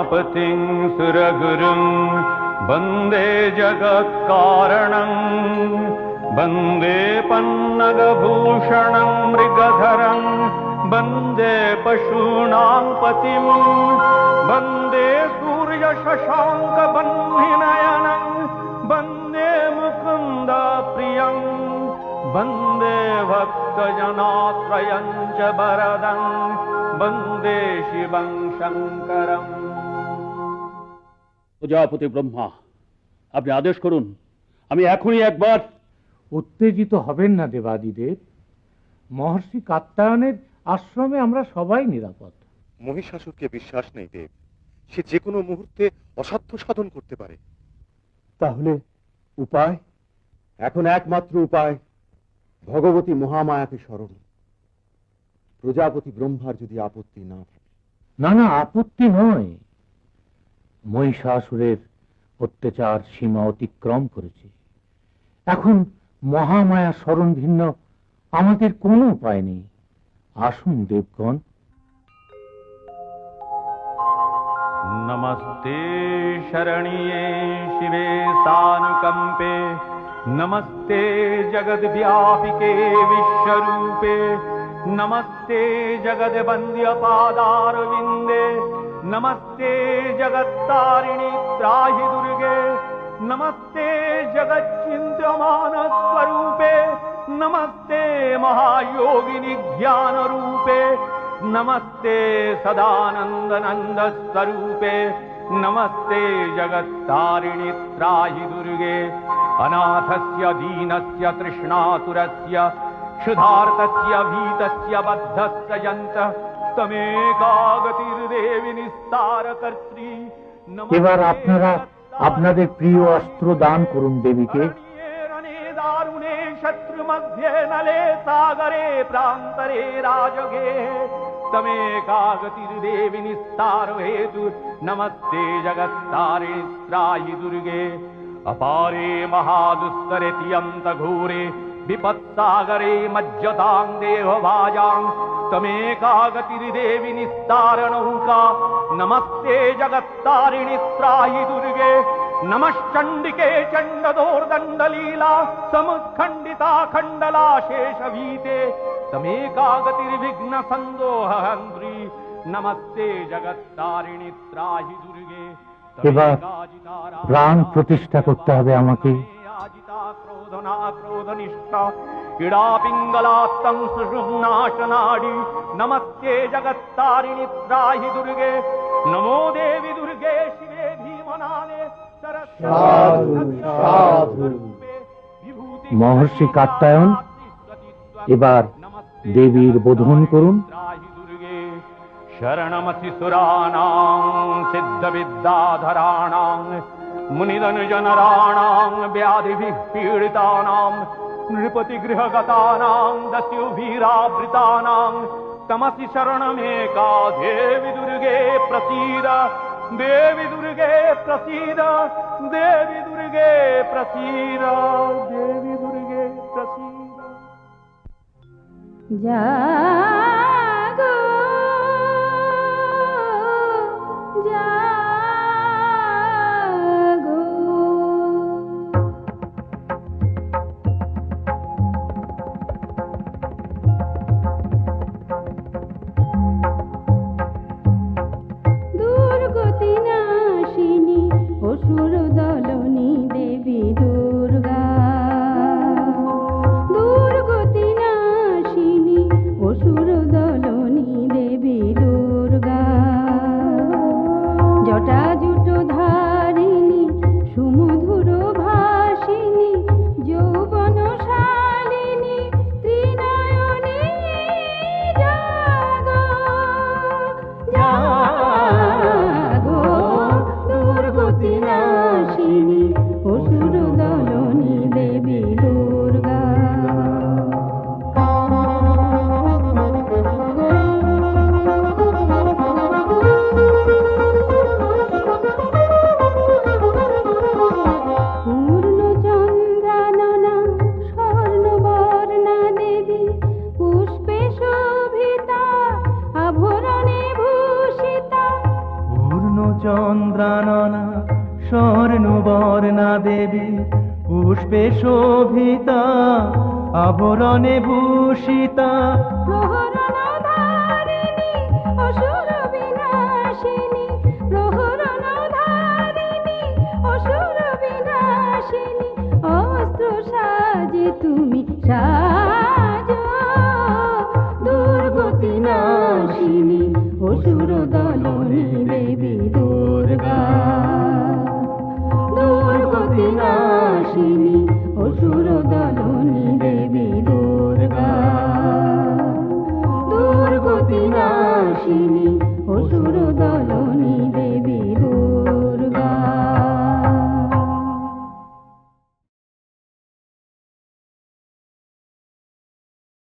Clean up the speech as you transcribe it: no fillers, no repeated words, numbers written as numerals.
उमापतिं सुरगुरुं वन्दे जगत्कारणं वन्दे पन्नगभूषणं मृगधरं वन्दे पशूनां पतिं वन्दे सूर्यशशाङ्कवह्निनयनं वन्दे मुकुन्द प्रियं वन्दे भक्तजनाश्रयं च वरदं वन्दे शिवं शङ्करम्। প্রজাপতি ব্রহ্মা, আপনি আদেশ করুন, আমি এখনই একবার। উত্তেজিত হবেন না দেবাদিদেব, মহর্ষি কাত্যায়নের আশ্রমে আমরা সবাই নিরাপদ। মহিষাসুরকে বিশ্বাস নেই দেব, সে যে কোনো মুহূর্তে অসাধ্য সাধন করতে পারে। তাহলে উপায়? এখন একমাত্র উপায় ভগবতী মহামায়াকে স্মরণ। প্রজাপতি ব্রহ্মার যদি আপত্তি না থাকে। না না, আপত্তি নয়, মহিষাসুরের অত্যাচার সীমা অতিক্রম করেছে। এখন মহামায়া স্মরণ ভিন্ন আমাদের কোনো উপায় নেই। আসুন দেবগণ। नमस्ते शरण्ये शिवे सानुकंपे, नमस्ते जगद्व्यापिके विश्वरूपे, नमस्ते जगद्वन्द्यपादारविन्दे, नमस्ते जगत्तारिणि त्राहि दुर्गे, नमस्ते जगच्चिन्त्यमान स्वरूपे, नमस्ते महायोगिनि ज्ञान रूपे, नमस्ते सदानंद नंद स्वरूपे, नमस्ते जगत्तारिणि त्राहि दुर्गे, अनाथस्य दीनस्य तृष्णातुरस्य क्षुधार्तस्य भीतस्य बद्धस्य यन्तः तमेकागतिर्देवि निस्तारकर्त्री। এবার আপনারা আপনাদের প্রিয় অস্ত্র দান করুন দেবীকে। दारुणे शत्रु मध्ये नले सागरे प्रान्तरे राजगे तमेकागतिर्देवि निस्तारो हेतु। नमस्ते जगत्तारिणि त्राहि दुर्गे, अपारे महादुस्तरे तियन्त घोरे विपत्सागरे मज्जतां देहभाजां तमेकागतिर्देवि निस्तारणौका। नमस्ते जगत्तारिणि त्राहि दुर्गे, नमश्चंडिके चंडदोर्दंडलीला समुत्खंडिता खंडला शेषभीते तमेकागतिर्विघ्न संदोहंत्री। नमस्ते जगत्तारिणि त्राहि दुर्गे। এবার প্রাণ প্রতিষ্ঠা করতে হবে আমাকে। आजिता क्रोधना क्रोधनिष्ठा क्रीडा पिंगलात्तं सुषुम्नाशनाडी। नमस्ते जगत्तारिणि त्राहि दुर्गे, नमो देवी दुर्गे शिवे भीमनाने। মহর্ষি কাত্যায়ন, এবার দেবীর বোধন করুন। शरणमसि सुराणां सिद्धविद्याधराणां मुनिधनुजनराणां व्याधिभिः पीडितानां नृपतिगृहगतानां दस्युभिरावृतानां तमसि शरणमेका देवी दुर्गे प्रसीद। देवी दुर्गे प्रसीद, देवी दुर्गे प्रसीद, देवी दुर्गे प्रसीद। जागो जागो दुर्गति नाशिनी असुर दलनी देवी दुर्गा, दुर्गति नाशिनी असुर চন্দ্রাননা স্বর্ণবর্ণা দেবী পুষ্পে শোভিতা আভরণে ভূষিতা প্রহর